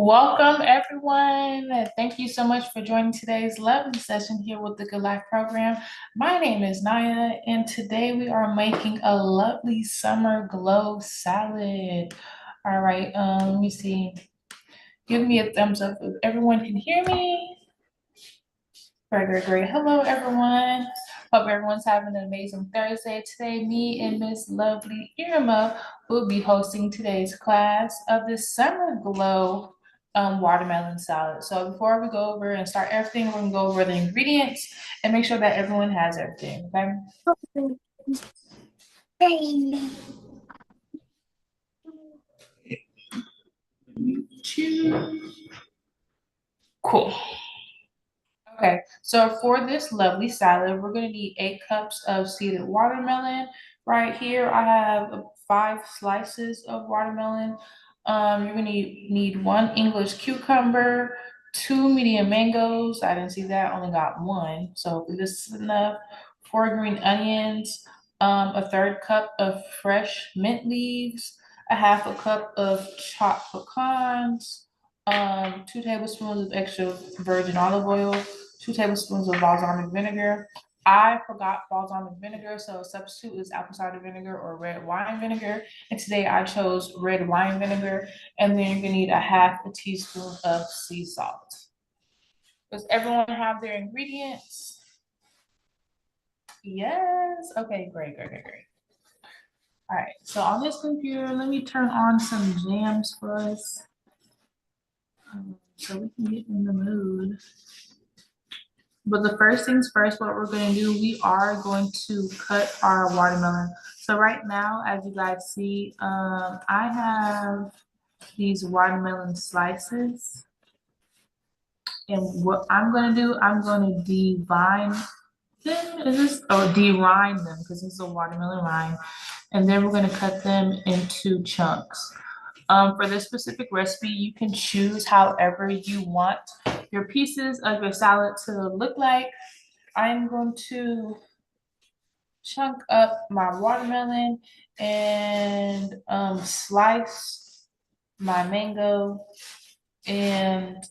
Welcome, everyone. Thank you so much for joining today's lovely session here with the Good Life program. My name is Naya, and today we are making a lovely summer glow salad. All right, let me see. Give me a thumbs up if everyone can hear me. Great. Hello, everyone. Hope everyone's having an amazing Thursday. Today, me and Miss Lovely Irma will be hosting today's class of the Summer Glow watermelon salad. So before we go over and start everything, we're gonna go over the ingredients and make sure that everyone has everything, okay? Cool. Okay, so for this lovely salad, we're gonna need 8 cups of seeded watermelon. Right here, I have 5 slices of watermelon. You're gonna need 1 English cucumber, 2 medium mangoes. I didn't see that, only got 1, so this is enough. 4 green onions, a 1/3 cup of fresh mint leaves, a 1/2 cup of chopped pecans, 2 tablespoons of extra virgin olive oil, 2 tablespoons of balsamic vinegar. I forgot balsamic vinegar, so a substitute is apple cider vinegar or red wine vinegar. And today I chose red wine vinegar. And then you're gonna need a 1/2 teaspoon of sea salt. Does everyone have their ingredients? Yes. Okay, great. All right, so on this computer, let me turn on some jams for us. So we can get in the mood. But the first things first, what we're going to do, we are going to cut our watermelon. So right now, as you guys see, I have these watermelon slices. And what I'm going to do, I'm going to derine them, because this is a watermelon rind. And then we're going to cut them into chunks. For this specific recipe, you can choose however you want your pieces of your salad to look like. I'm going to chunk up my watermelon and slice my mango and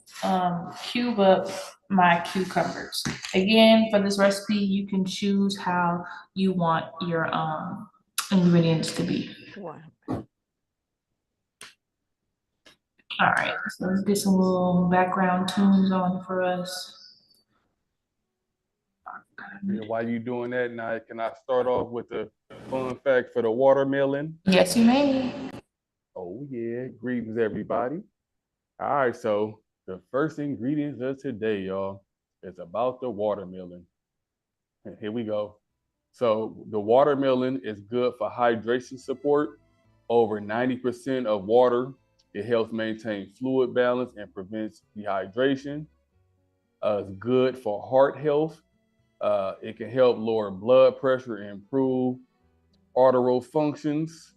cube up my cucumbers. Again, for this recipe, you can choose how you want your ingredients to be. Wow. All right, so let's get some little background tunes on for us. Yeah, while you doing that, now can I start off with a fun fact for the watermelon? Yes, you may. Oh yeah, greetings everybody. All right, so the first ingredients of today, y'all, is about the watermelon. Here we go. So the watermelon is good for hydration support. Over 90% of water. It helps maintain fluid balance and prevents dehydration. It's good for heart health. It can help lower blood pressure and improve arterial functions.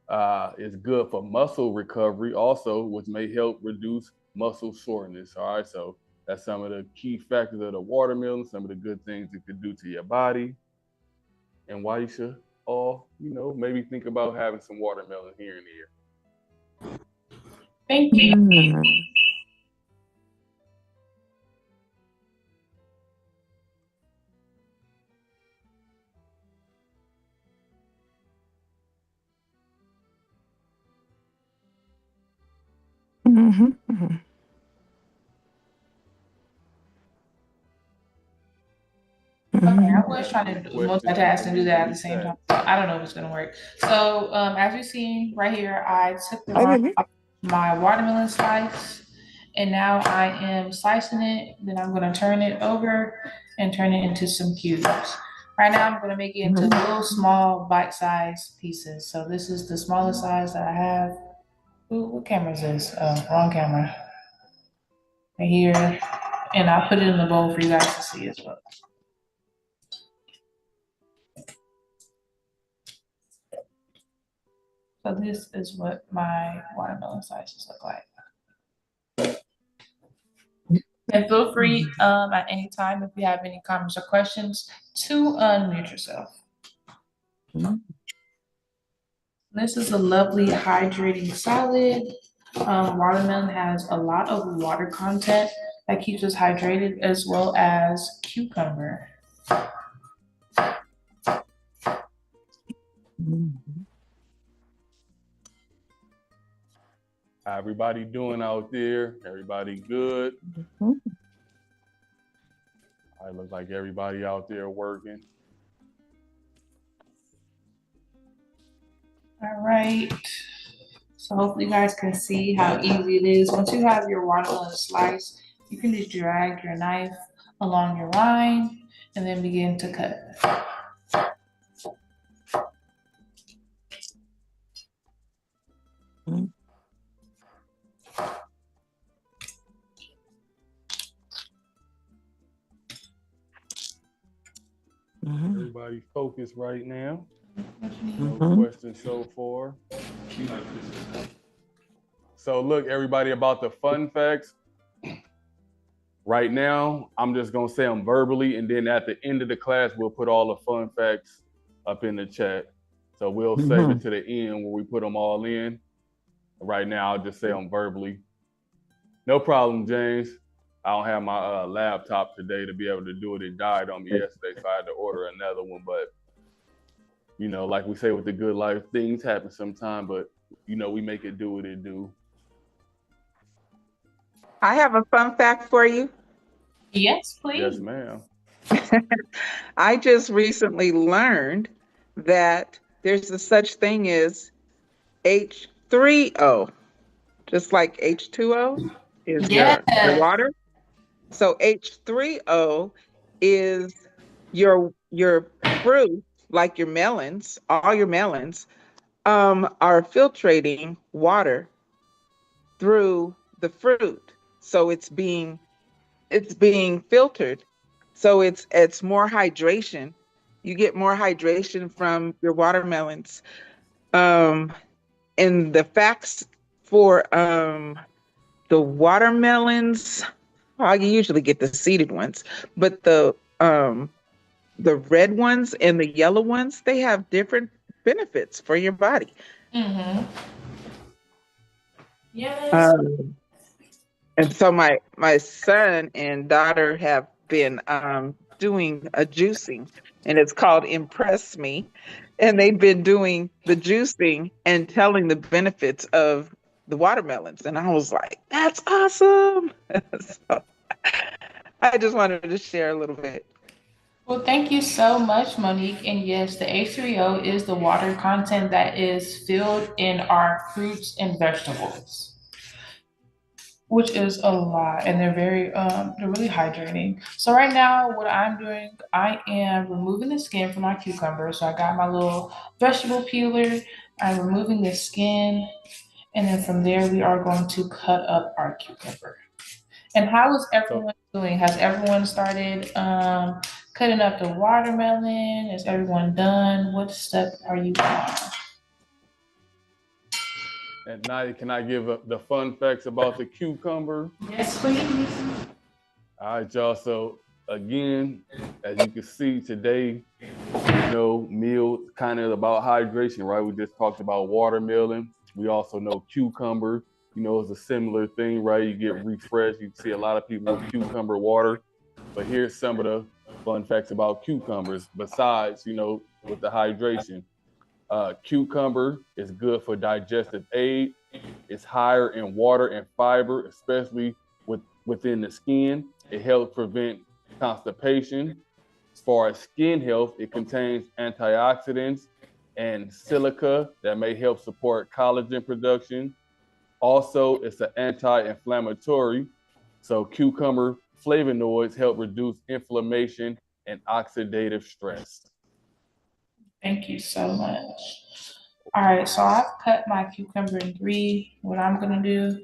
It's good for muscle recovery also, which may help reduce muscle soreness. All right, so that's some of the key factors of the watermelon, some of the good things it could do to your body, and why you should all, maybe think about having some watermelon here and there. Thank you. Okay, I was trying to multitask and do that at the same time. I don't know if it's gonna work. So as you see right here, I took my watermelon slice and now I am slicing it. Then I'm gonna turn it over and turn it into some cubes. Right now, I'm gonna make it into little small bite-sized pieces. So this is the smallest size that I have. Ooh, what camera is this? Oh, wrong camera. Right here. And I'll put it in the bowl for you guys to see as well. So this is what my watermelon slices look like. And feel free at any time if you have any comments or questions to unmute yourself. This is a lovely hydrating salad. Watermelon has a lot of water content that keeps us hydrated, as well as cucumber. How everybody doing out there? Everybody good? I look like everybody out there working. All right. So hopefully you guys can see how easy it is. Once you have your watermelon slice, you can just drag your knife along your line and then begin to cut. Everybody focused right now. No questions so far. So look, everybody, about the fun facts. Right now, I'm just gonna say them verbally, and then at the end of the class, we'll put all the fun facts up in the chat. So we'll save it to the end where we put them all in. Right now, I'll just say them verbally. No problem, James. I don't have my laptop today to be able to do it. It died on me yesterday, so I had to order another one. But, you know, like we say with the good life, things happen sometime, but, you know, we make it do what it do. I have a fun fact for you. Yes, please. Yes, ma'am. I just recently learned that there's a such thing as H3O, just like H2O is your water. So H3O is your fruit, like your melons, all your melons, are filtrating water through the fruit. So it's being filtered. So it's more hydration. You get more hydration from your watermelons. And the facts for the watermelons, I usually get the seeded ones, but the red ones and the yellow ones, they have different benefits for your body. Yes. And so my son and daughter have been doing a juicing, and it's called Impress Me. And they've been doing the juicing and telling the benefits of the watermelons. And I was like, that's awesome. So I just wanted to share a little bit. Well, thank you so much, Monique. And yes, the H3O is the water content that is filled in our fruits and vegetables, which is a lot, and they're really hydrating. So right now, what I'm doing, I am removing the skin from my cucumber. So I got my little vegetable peeler. I'm removing the skin, and then from there, we are going to cut up our cucumber. And how is everyone doing? Has everyone started cutting up the watermelon? Is everyone done? What step are you on? And now, can I give the fun facts about the cucumber? Yes, please. All right, y'all. So again, as you can see today, you know, meal kind of about hydration, right? We just talked about watermelon. We also know cucumber, you know, is a similar thing, right? You get refreshed. You see a lot of people with cucumber water. But here's some of the fun facts about cucumbers besides, you know, with the hydration. Cucumber is good for digestive aid. It's higher in water and fiber, especially within the skin. It helps prevent constipation. As far as skin health, it contains antioxidants and silica that may help support collagen production. Also, it's an anti-inflammatory. So cucumber flavonoids help reduce inflammation and oxidative stress. Thank you so much. All right, so I've cut my cucumber in three. What I'm gonna do,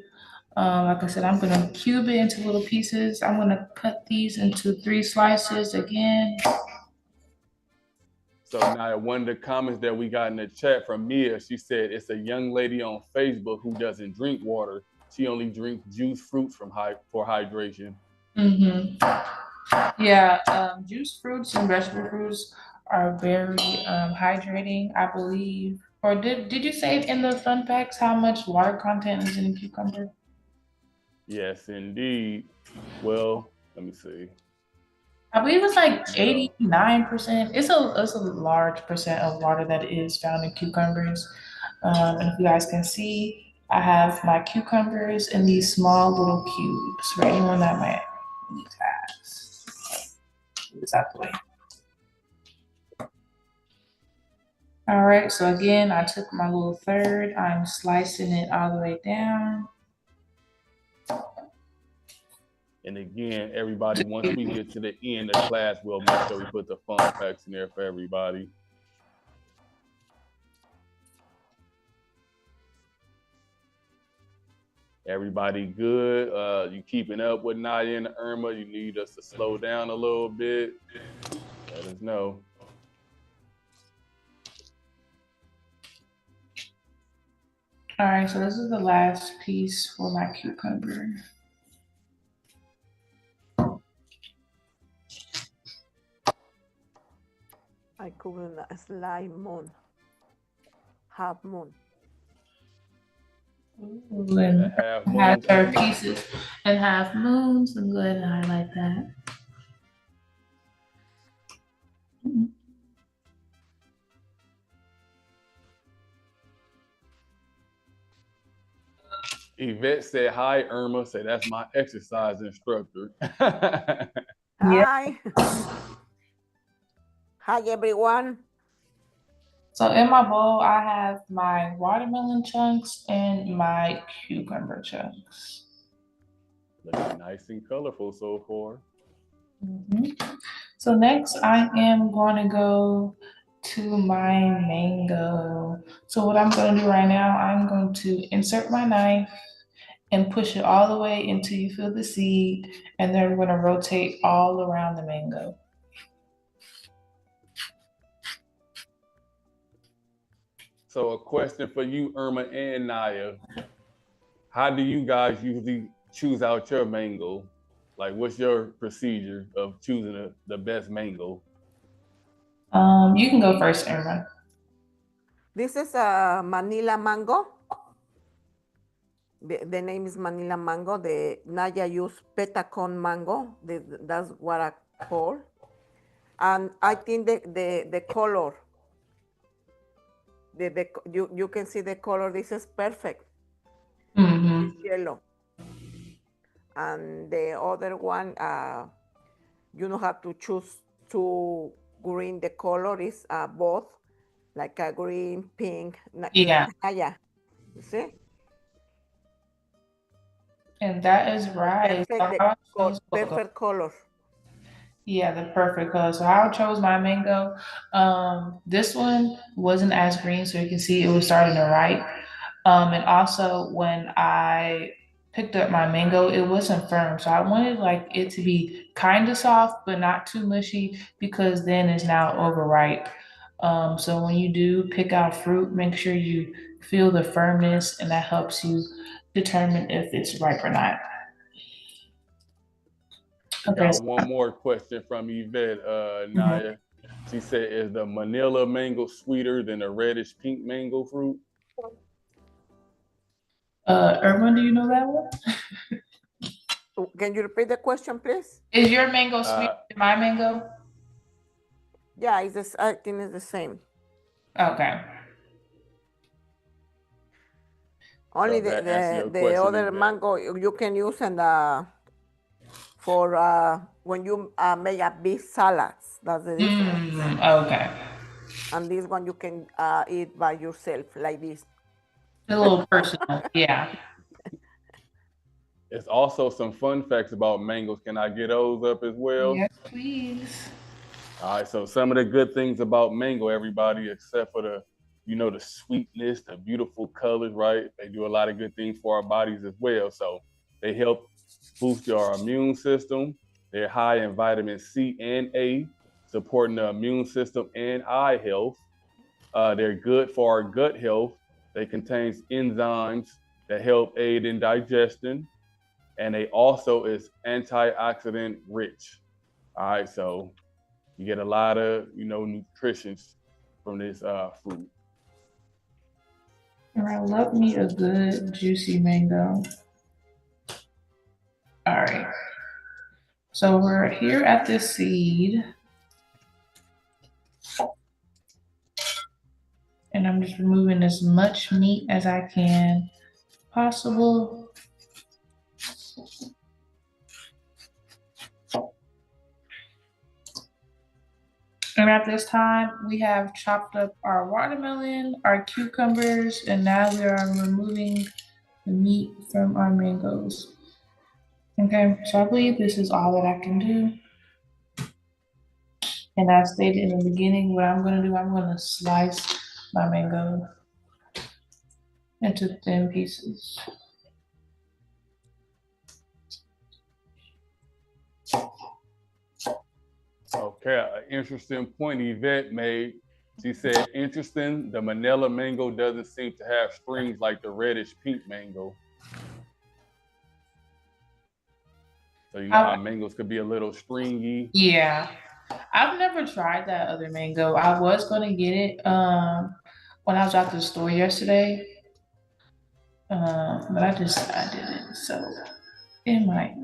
like I said, I'm gonna cube it into little pieces. I'm gonna cut these into 3 slices again. So now one of the comments that we got in the chat from Mia, she said it's a young lady on Facebook who doesn't drink water. She only drinks juice fruits for hydration. Yeah, juice fruits and vegetable fruits are very hydrating. I believe Or did you say in the fun facts how much water content is in a cucumber? Yes, indeed. Well, let me see. I believe it's like No. 89%. It's a large percent of water that is found in cucumbers. And if you guys can see, I have my cucumbers in these small little cubes for anyone that might need tabs. It's out the way. All right, so again, I took my little third, I'm slicing it all the way down. And again, everybody, once we get to the end of class, we'll make sure we put the fun facts in there for everybody. Everybody good? You keeping up with Naya and Irma? You need us to slow down a little bit? Let us know. All right, so this is the last piece for my cucumber. I could a slight moon, half moon. Ooh, and Half have moons. her pieces and half moons. I'm going to highlight that. Yvette said, hi, Irma. Say, that's my exercise instructor. Hi. Hi, everyone. So in my bowl, I have my watermelon chunks and my cucumber chunks. Looking nice and colorful so far. So next, I am going to go to my mango. So what I'm going to do right now, I'm going to insert my knife and push it all the way until you feel the seed, and then we're going to rotate all around the mango. So a question for you, Irma and Naya. How do you guys usually choose out your mango? Like, what's your procedure of choosing the best mango? You can go first, Irma. This is a Manila mango. The name is Manila mango. The Naya use Petacon mango. That's what I call. And I think the color, you can see the color. This is perfect. Mm-hmm. It's yellow. And the other one, you don't have to choose two green. The color is both, like a green, pink. Yeah. Yeah. You see? And that is right. Perfect color. Yeah, the perfect color. So how I chose my mango, this one wasn't as green, so you can see it was starting to ripe. And also when I picked up my mango, it wasn't firm. So I wanted like it to be kind of soft, but not too mushy because then it's now overripe. So when you do pick out fruit, make sure you feel the firmness and that helps you determine if it's ripe or not. Okay. Got one more question from Yvette, Naya. She said, is the Manila mango sweeter than the reddish pink mango fruit? Irwin, do you know that one? Can you repeat the question, please? Is your mango sweeter than my mango? Yeah, I think it's the same. Okay. Only So the other mango you can use for when you make a beef salads. That's the difference. Okay. And this one you can eat by yourself like this. A little personal, yeah. It's also some fun facts about mangoes. Can I get those up as well? Yes, please. All right, so some of the good things about mango, everybody, except for the sweetness, the beautiful colors, right? They do a lot of good things for our bodies as well. So they help boost our immune system. They're high in vitamin C and A, supporting the immune system and eye health. They're good for our gut health. They contain enzymes that help aid in digestion. And they also is antioxidant rich. All right, so you get a lot of, nutrition from this fruit. All right, love me a good juicy mango. All right. So we're here at the seed. And I'm just removing as much meat as I can possible. And at this time, we have chopped up our watermelon, our cucumbers, and now we are removing the meat from our mangoes. Okay, so I believe this is all that I can do. And I stated in the beginning, what I'm gonna do, I'm gonna slice my mango into thin pieces. Okay, an interesting point Yvette made. She said, interesting, the Manila mango doesn't seem to have strings like the reddish pink mango. So you know how mangoes could be a little stringy. Yeah, I've never tried that other mango. I was gonna get it when I was at the store yesterday. But I didn't, so it might.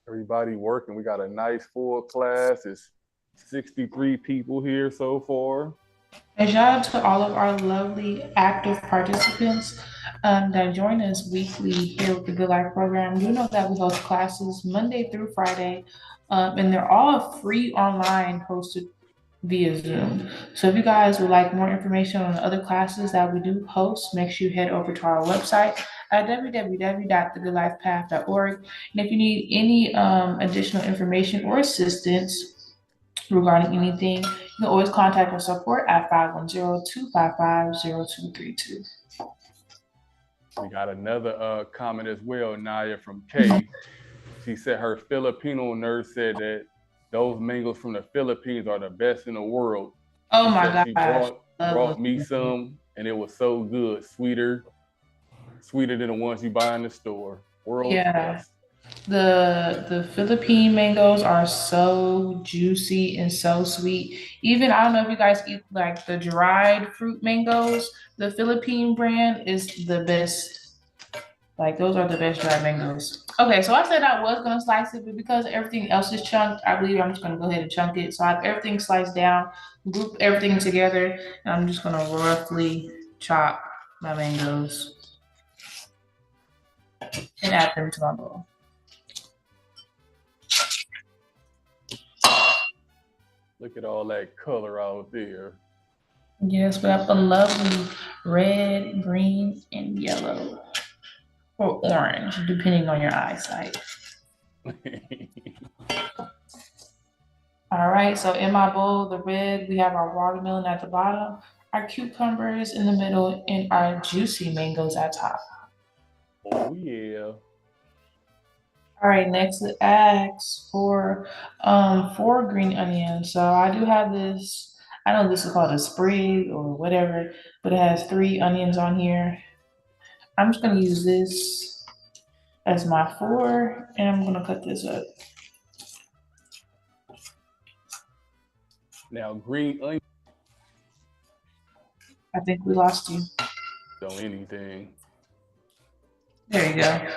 Everybody working. We got a nice full class. It's 63 people here so far. And shout out to all of our lovely active participants that join us weekly here with the Good Life program. You know that we host classes Monday through Friday, and they're all free online hosted via Zoom. So if you guys would like more information on the other classes that we do host, make sure you head over to our website at www.thegoodlifepath.org. And if you need any additional information or assistance regarding anything, you can always contact our support at 510-255-0232. We got another comment as well, Naya from Kay. She said her Filipino nurse said that those mangoes from the Philippines are the best in the world. Oh my God. She brought me some and it was so good. Sweeter than the ones you buy in the store. World's best. The Philippine mangoes are so juicy and so sweet. Even, I don't know if you guys eat like the dried fruit mangoes, the Philippine brand is the best. Like those are the best dried mangoes. Okay, so I said I was gonna slice it, but because everything else is chunked, I believe I'm just gonna go ahead and chunk it. So I have everything sliced down, group everything together, and I'm just gonna roughly chop my mangoes and add them to my bowl. Look at all that color out there. Yes, we have a lovely red, green, and yellow, or orange, depending on your eyesight. All right, so in my bowl, the red, we have our watermelon at the bottom, our cucumbers in the middle, and our juicy mangoes at top. Oh yeah. All right, next it asks for 4 green onions. So I do have this, I know this is called a sprig or whatever, but it has 3 onions on here. I'm just gonna use this as my 4, and I'm gonna cut this up. Now green onion. I think we lost you. Don't anything. There you go.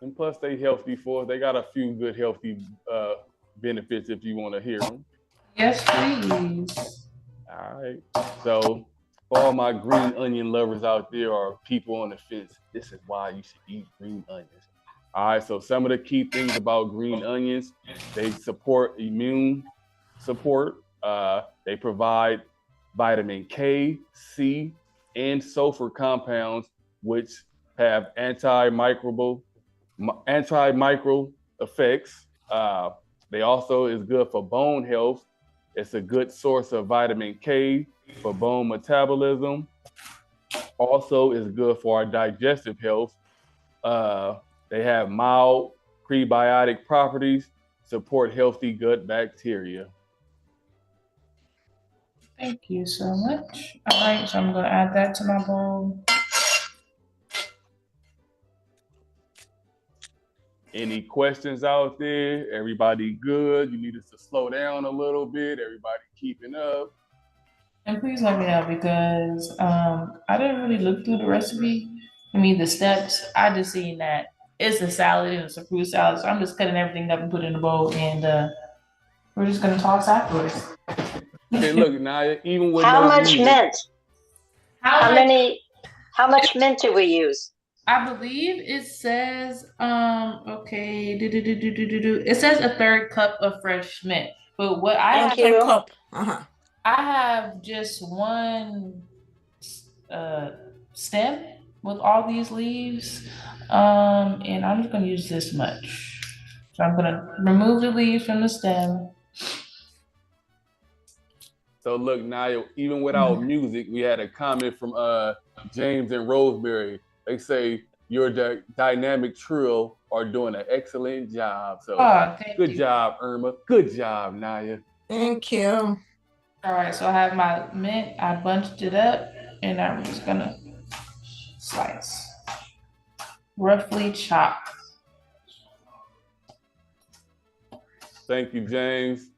And plus they healthy for us. They got a few good healthy benefits if you want to hear them. Yes, please. All right. So for all my green onion lovers out there or people on the fence, this is why you should eat green onions. All right, so some of the key things about green onions, they support immune support. They provide vitamin K, C, and sulfur compounds, which have antimicrobial effects. They also is good for bone health. It's a good source of vitamin K for bone metabolism. Also is good for our digestive health. They have mild prebiotic properties, support healthy gut bacteria. Thank you so much. All right, so I'm gonna add that to my bowl. Any questions out there? Everybody good? You need us to slow down a little bit? Everybody keeping up? And please let me know because I didn't really look through the recipe. I mean the steps. I just seen that it's a salad and it's a fruit salad. So I'm just cutting everything up and put it in a bowl and we're just gonna toss afterwards. Okay, look, now even with How no much music, mint? How much mint do we use? I believe it says okay it says a third cup of fresh mint. But what I Thank have you. A cup. Uh-huh. I have just one stem with all these leaves. And I'm just gonna use this much. So I'm gonna remove the leaves from the stem. so look, now even without music, we had a comment from James and Rosemary. They say your dynamic trio are doing an excellent job. So Oh, thank good you. job, Irma. Good job, Naya. Thank you. All right, so I have my mint, I bunched it up, and I'm just gonna slice. Roughly chop. Thank you, James.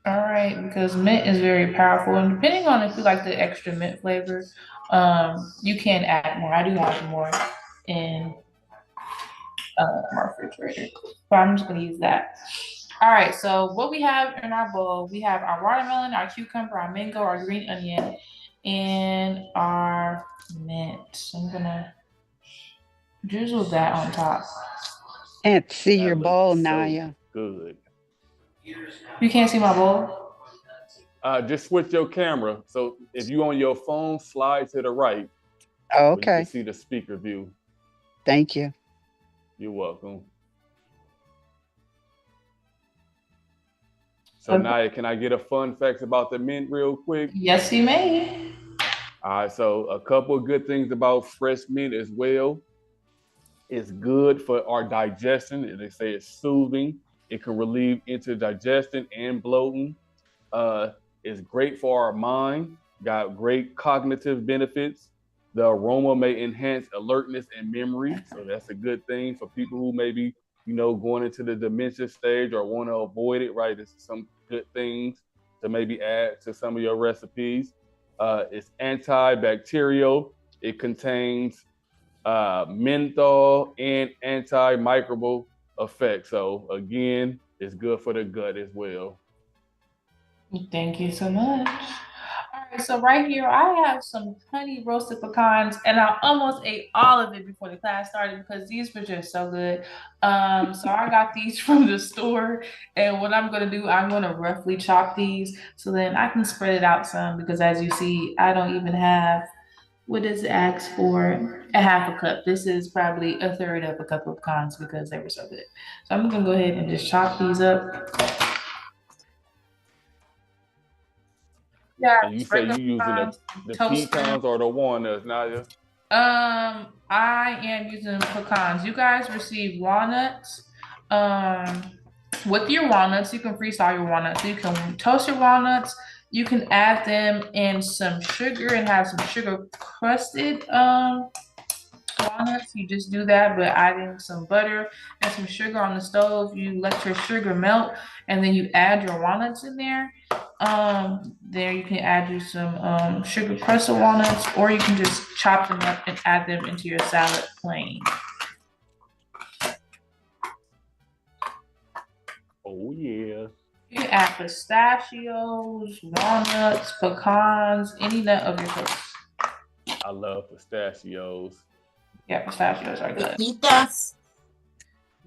All right, because mint is very powerful, and depending on if you like the extra mint flavor, you can add more. I do have more in my refrigerator, but I'm just gonna use that. All right, so what we have in our bowl, we have our watermelon, our cucumber, our mango, our green onion, and our mint. So I'm gonna drizzle that on top. Can't see That your looks bowl, so Naya. good. You can't see my bowl? Just switch your camera. So if you on your phone, slide to the right. Oh, So you can okay. see the speaker view. Thank you. You're welcome. So Okay. Naya, can I get a fun facts about the mint real quick? Yes, you may. All right, so a couple of good things about fresh mint as well. It's good for our digestion. And they say it's soothing. It can relieve indigestion and bloating. It's great for our mind. Got great cognitive benefits. The aroma may enhance alertness and memory. So that's a good thing for people who maybe, going into the dementia stage or want to avoid it, right? This is some good things to maybe add to some of your recipes. It's antibacterial. It contains menthol and antimicrobial effects. So again, it's good for the gut as well. Thank you so much. All right, so right here, I have some honey roasted pecans, and I almost ate all of it before the class started because these were just so good. So I got these from the store, and what I'm gonna do, I'm gonna roughly chop these so then I can spread it out some because as you see, I don't even have, what does it ask for? A half a cup. This is probably a third of a cup of pecans because they were so good. So I'm gonna go ahead and just chop these up. Yeah, And you say you using the toast them. pecans or the walnuts, Naya? I am using pecans. You guys receive walnuts. With your walnuts, you can freeze all your walnuts. You can toast your walnuts. You can add them in some sugar and have some sugar crusted walnuts. You just do that, but adding some butter and some sugar on the stove. You let your sugar melt, and then you add your walnuts in there. There you can add you some sugar crusted walnuts, or you can just chop them up and add them into your salad plain. Oh yeah. You can add pistachios, walnuts, pecans, any nut of your choice. I love pistachios. Yeah, pistachios are good. Pepitas.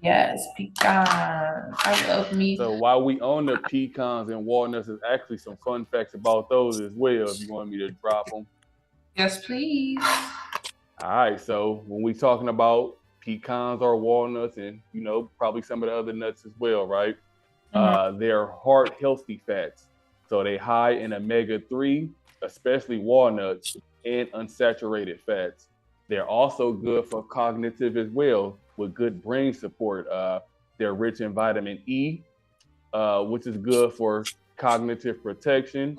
Yes, pecans. I love meat. So while we on the pecans and walnuts, there's actually some fun facts about those as well, if you want me to drop them. Yes, please. All right, so when we talking about pecans or walnuts and, probably some of the other nuts as well, right? They're heart healthy fats. So they high in omega-3, especially walnuts, and unsaturated fats. They're also good for cognitive as well, with good brain support. They're rich in vitamin E, which is good for cognitive protection.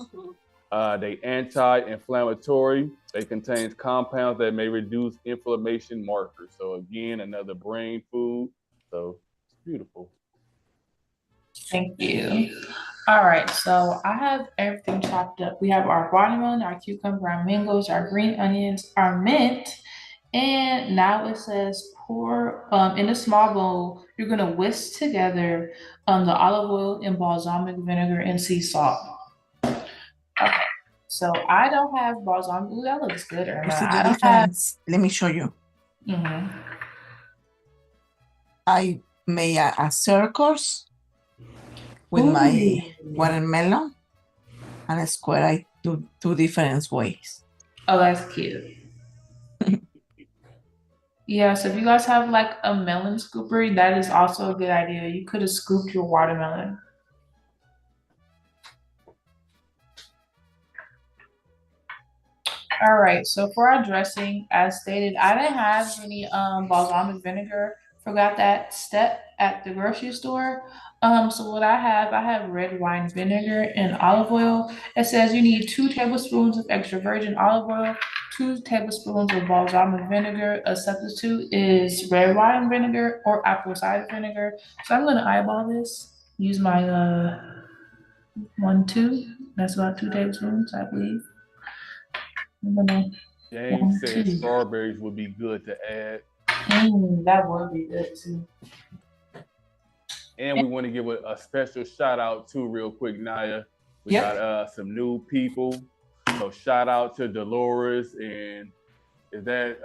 They anti-inflammatory. They contain compounds that may reduce inflammation markers. So again, another brain food. So it's beautiful. Thank you. All right, so I have everything chopped up. We have our watermelon, our cucumber, our mangoes, our green onions, our mint, and now it says pour in a small bowl. You're gonna whisk together the olive oil and balsamic vinegar and sea salt. Okay, so I don't have balsamic. Ooh, that looks good, Irma. You see I the don't have. difference? Let me show you. Mhm. I made a circles with my Ooh. watermelon and a square. I do two different ways. Oh, that's cute. Yeah, so if you guys have like a melon scooper, that is also a good idea. You could have scooped your watermelon. All right, so for our dressing, as stated, I didn't have any balsamic vinegar. Forgot that step at the grocery store. So what I have red wine vinegar and olive oil. It says you need 2 tablespoons of extra virgin olive oil, 2 tablespoons of balsamic vinegar. A substitute is red wine vinegar or apple cider vinegar. So I'm gonna eyeball this. Use my 1, 2. That's about 2 tablespoons, I believe. I'm gonna James said 2. strawberries would be good to add. That would be good too. And we want to give a special shout out to real quick, Naya. We Yep. got some new people. So shout out to Dolores and is that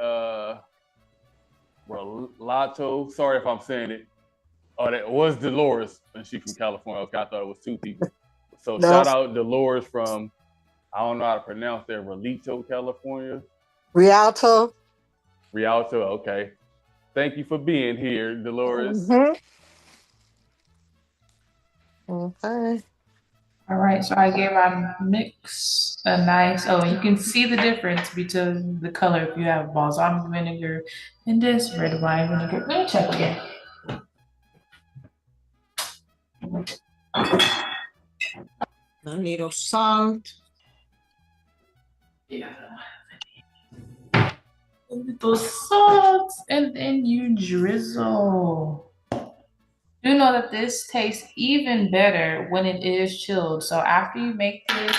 Relato? Sorry if I'm saying it. Oh, that was Dolores, and she's from California. Okay, I thought it was 2 people. So No. shout out Dolores from, I don't know how to pronounce that, Relito, California. Rialto. Rialto, okay. Thank you for being here, Dolores. Okay. All right, so I gave our mix a nice. Oh, you can see the difference between the color if you have balsamic vinegar and this red wine vinegar. Let me check again. A little salt. Yeah. A little salt, and then you drizzle. Do know that this tastes even better when it is chilled. So after you make this,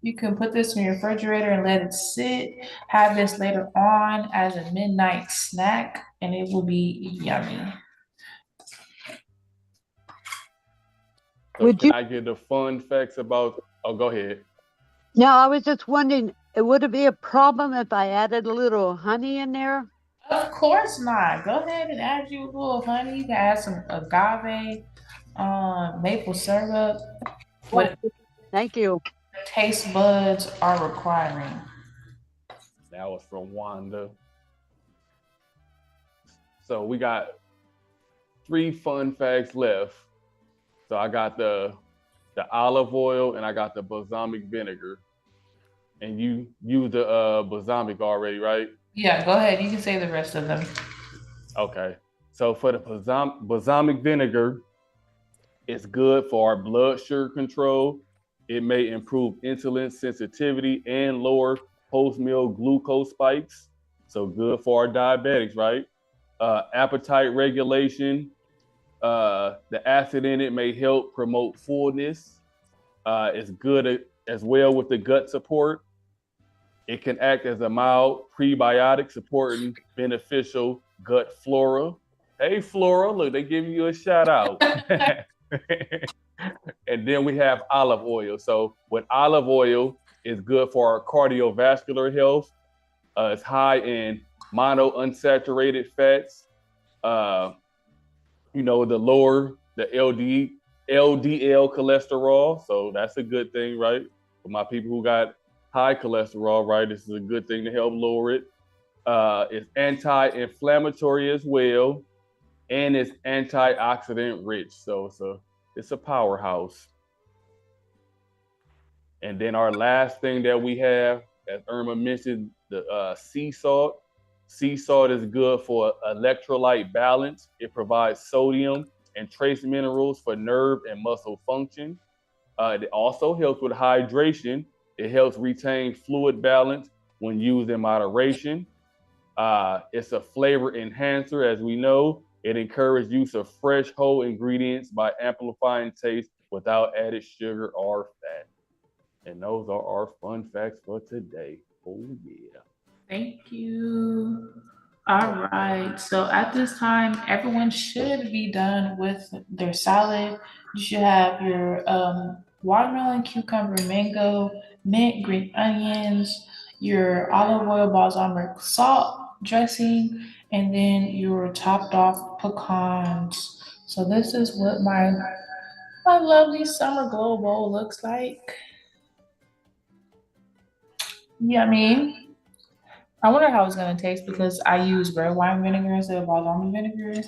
you can put this in your refrigerator and let it sit. Have this later on as a midnight snack, and it will be yummy. So Would can you- I get the fun facts about, oh, go ahead. No, I was just wondering, would it be a problem if I added a little honey in there? Of course not. Go ahead and add you a little honey. You can add some agave, maple syrup. What Thank you. taste buds are requiring. That was from Wanda. So we got 3 fun facts left. So I got the olive oil and I got the balsamic vinegar. And you used the balsamic already, right? Yeah, go ahead. You can say the rest of them. Okay. So for the balsamic vinegar, it's good for our blood sugar control. It may improve insulin sensitivity and lower post-meal glucose spikes. So good for our diabetics, right? Appetite regulation. The acid in it may help promote fullness. It's good as well with the gut support. It can act as a mild prebiotic supporting beneficial gut flora. Hey, Flora, look, they give you a shout out. And then we have olive oil. So with olive oil, it's good for our cardiovascular health. It's high in monounsaturated fats. The lower the LDL cholesterol. So that's a good thing, right? For my people who got high cholesterol, right? This is a good thing to help lower it. It's anti-inflammatory as well, and it's antioxidant rich. So it's a powerhouse. And then our last thing that we have, as Irma mentioned, the sea salt. Sea salt is good for electrolyte balance. It provides sodium and trace minerals for nerve and muscle function. It also helps with hydration It helps retain fluid balance when used in moderation. It's a flavor enhancer, as we know. It encourages use of fresh whole ingredients by amplifying taste without added sugar or fat. And those are our fun facts for today. Oh yeah. Thank you. All right. So at this time, everyone should be done with their salad. You should have your watermelon, cucumber, mango, mint, green onions, your olive oil, balsamic salt dressing, and then your topped off pecans. So this is what my lovely summer glow bowl looks like. Yummy. I wonder how it's gonna taste because I use red wine vinegar instead of balsamic vinegar.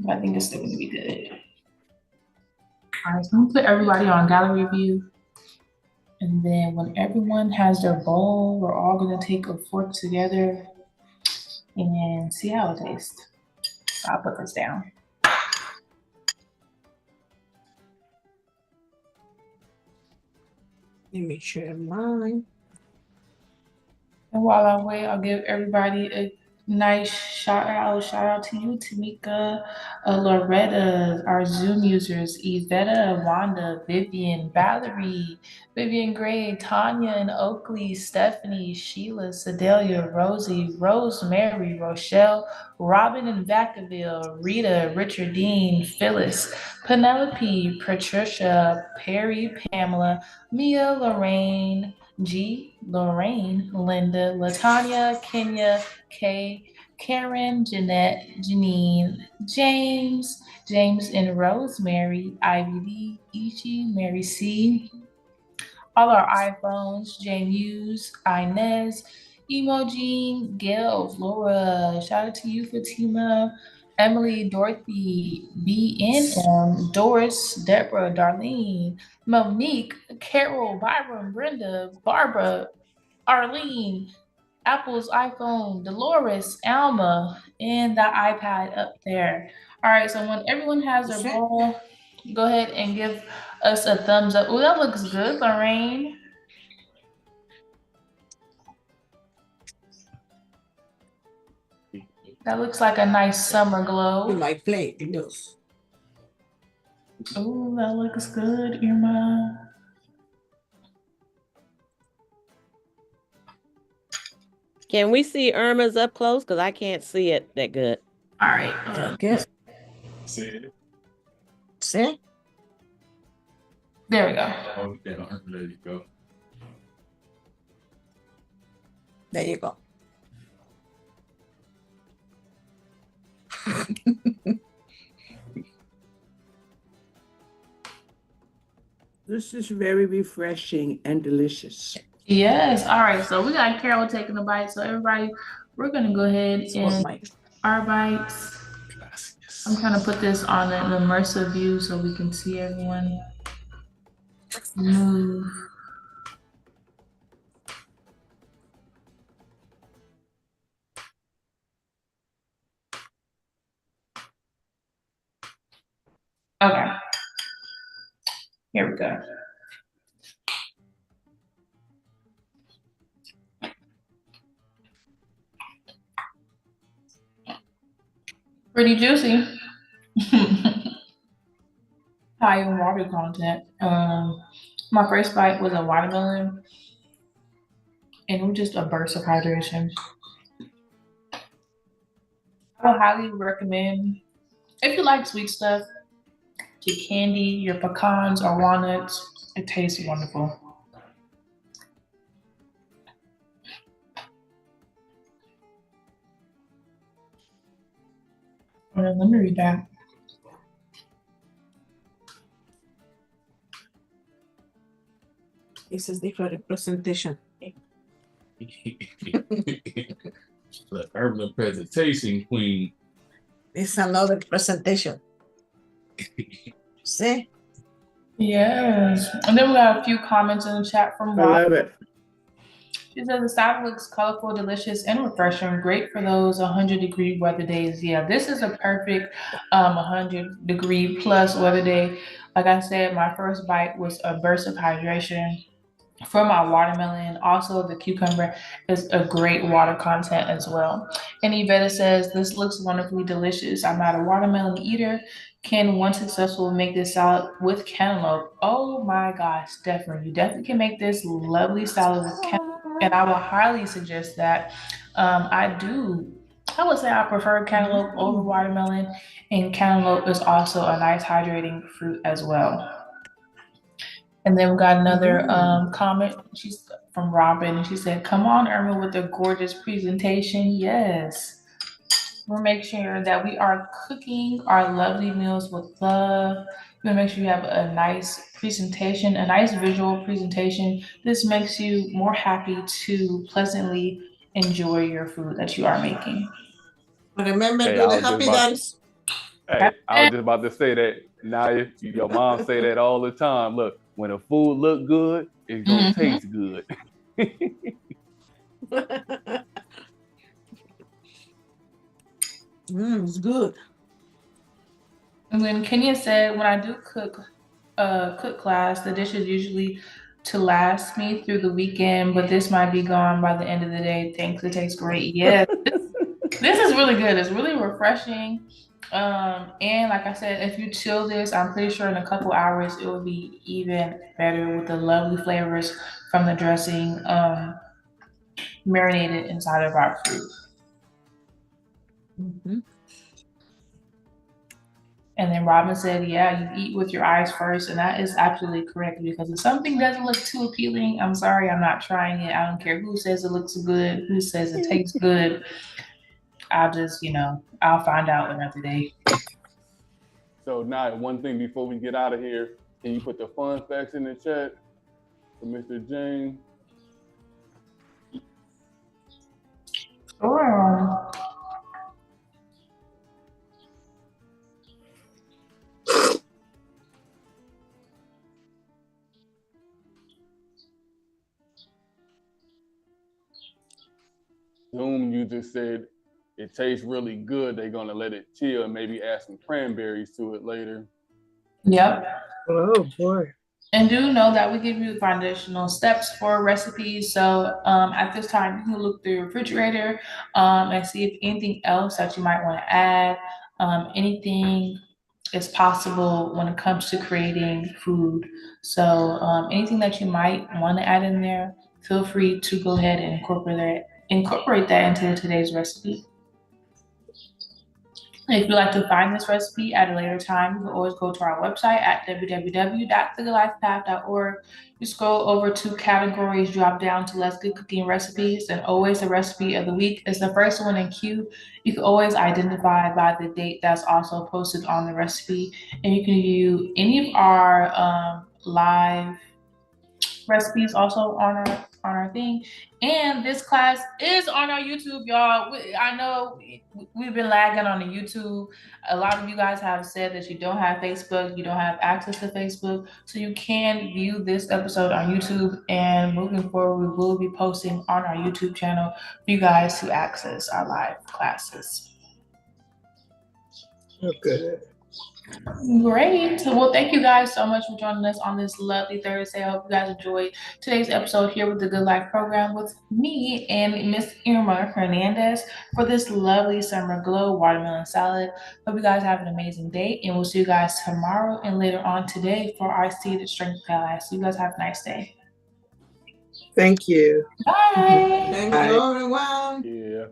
But I think it's still gonna be good. All right, so I'm gonna put everybody on gallery view. And then when everyone has their bowl, we're all gonna take a fork together and see how it tastes. So I'll put this down. Let me share mine. And while I wait, I'll give everybody a nice shout out. Shout out to you, Tamika, Loretta, our Zoom users, Yvetta, Wanda, Vivian, Valerie, Vivian Gray, Tanya and Oakley, Stephanie, Sheila, Sedalia, Rosie, Rosemary, Rochelle, Robin in Vacaville, Rita, Richard Dean, Phyllis, Penelope, Patricia, Perry, Pamela, Mia, Lorraine, G, Lorraine, Linda, Latanya, Kenya, Kay, Karen, Jeanette, Janine, James, James and Rosemary, Ivy Lee, Ichi, Mary C, all our iPhones, Jane Hughes, Inez, Emojine, Gail, Flora, shout out to you, Fatima, Emily, Dorothy, BNM, Doris, Deborah, Darlene, Monique, Carol, Byron, Brenda, Barbara, Arlene, Apple's iPhone, Dolores, Alma, and the iPad up there. All right, so when everyone has their bowl, go ahead and give us a thumbs up. Oh, that looks good, Lorraine. That looks like a nice summer glow. On my plate, it does. Oh, that looks good, Irma. Can we see Irma's up close? Because I can't see it that good. All right. Good. See? See? There we go. Oh, yeah, there you go. There you go. This is very refreshing and delicious. Yes. All right. So we got Carol taking a bite. So everybody, we're gonna go ahead and our bites. I'm trying to put this on an immersive view so we can see everyone move. Okay. Here we go. Pretty juicy. High in water content. My first bite was a watermelon, and it was just a burst of hydration. I would highly recommend, if you like sweet stuff, to candy your pecans or walnuts. It tastes wonderful. Let me read that. This is different presentation. The urban presentation queen. It's another presentation. See? Yes. And then we got a few comments in the chat from I love it. She says the salad looks colorful, delicious, and refreshing. Great for those 100-degree weather days. Yeah, this is a perfect 100-degree plus weather day. Like I said, my first bite was a burst of hydration. for my watermelon. Also, the cucumber is a great water content as well. And Yvette says, this looks wonderfully delicious. I'm not a watermelon eater. Can one successful make this salad with cantaloupe? Oh my gosh, definitely. You definitely can make this lovely salad with cantaloupe. And I would highly suggest that. I would say I prefer cantaloupe over watermelon. And cantaloupe is also a nice hydrating fruit as well. And then we got another comment. She's from Robin, and she said, "Come on, Irma, with a gorgeous presentation." Yes, we'll make sure that we are cooking our lovely meals with love. We want to make sure you have a nice presentation, a nice visual presentation. This makes you more happy to pleasantly enjoy your food that you are making. Remember, Hey, do the happy dance. Hey, I was just about to say that. Naya, your mom say that all the time. Look, when the food look good, it's gonna taste good. It's good. And then Kenya said, when I do cook class, the dish is usually to last me through the weekend, but this might be gone by the end of the day. Thanks, it tastes great. Yeah, this is really good. It's really refreshing. And like I said, if you chill this, I'm pretty sure in a couple hours it will be even better with the lovely flavors from the dressing marinated inside of our fruit. And then Robin said, yeah, you eat with your eyes first. And that is absolutely correct, because if something doesn't look too appealing, I'm sorry, I'm not trying it. I don't care who says it looks good, who says it tastes good. I'll just, I'll find out another day. So now, one thing before we get out of here, can you put the fun facts in the chat for Mr. James? Sure. Zoom, you just said it tastes really good. They're gonna let it chill and maybe add some cranberries to it later. Yep. Oh boy. And do know that we give you foundational steps for recipes. So at this time, you can look through your refrigerator and see if anything else that you might want to add. Anything is possible when it comes to creating food. So anything that you might want to add in there, feel free to go ahead and incorporate that into today's recipe. If you'd like to find this recipe at a later time, you can always go to our website at www.thegoodlifepath.org. You scroll over to categories, drop down to Let's Get Cooking Recipes, and always the recipe of the week is the first one in queue. You can always identify by the date that's also posted on the recipe, and you can view any of our live recipes also on our thing. And this class is on our YouTube, y'all. I know we've been lagging on the YouTube. A lot of you guys have said that you don't have Facebook, you don't have access to Facebook, so you can view this episode on YouTube, and moving forward, we will be posting on our YouTube channel for you guys to access our live classes. Okay. Great. Well, thank you guys so much for joining us on this lovely Thursday. I hope you guys enjoyed today's episode here with the Good Life program with me and Miss Irma Hernandez for this lovely summer glow watermelon salad. Hope you guys have an amazing day, and we'll see you guys tomorrow and later on today for our Seed Strength class. So you guys have a nice day. Thank you. Bye. Thank you, everyone. Yeah.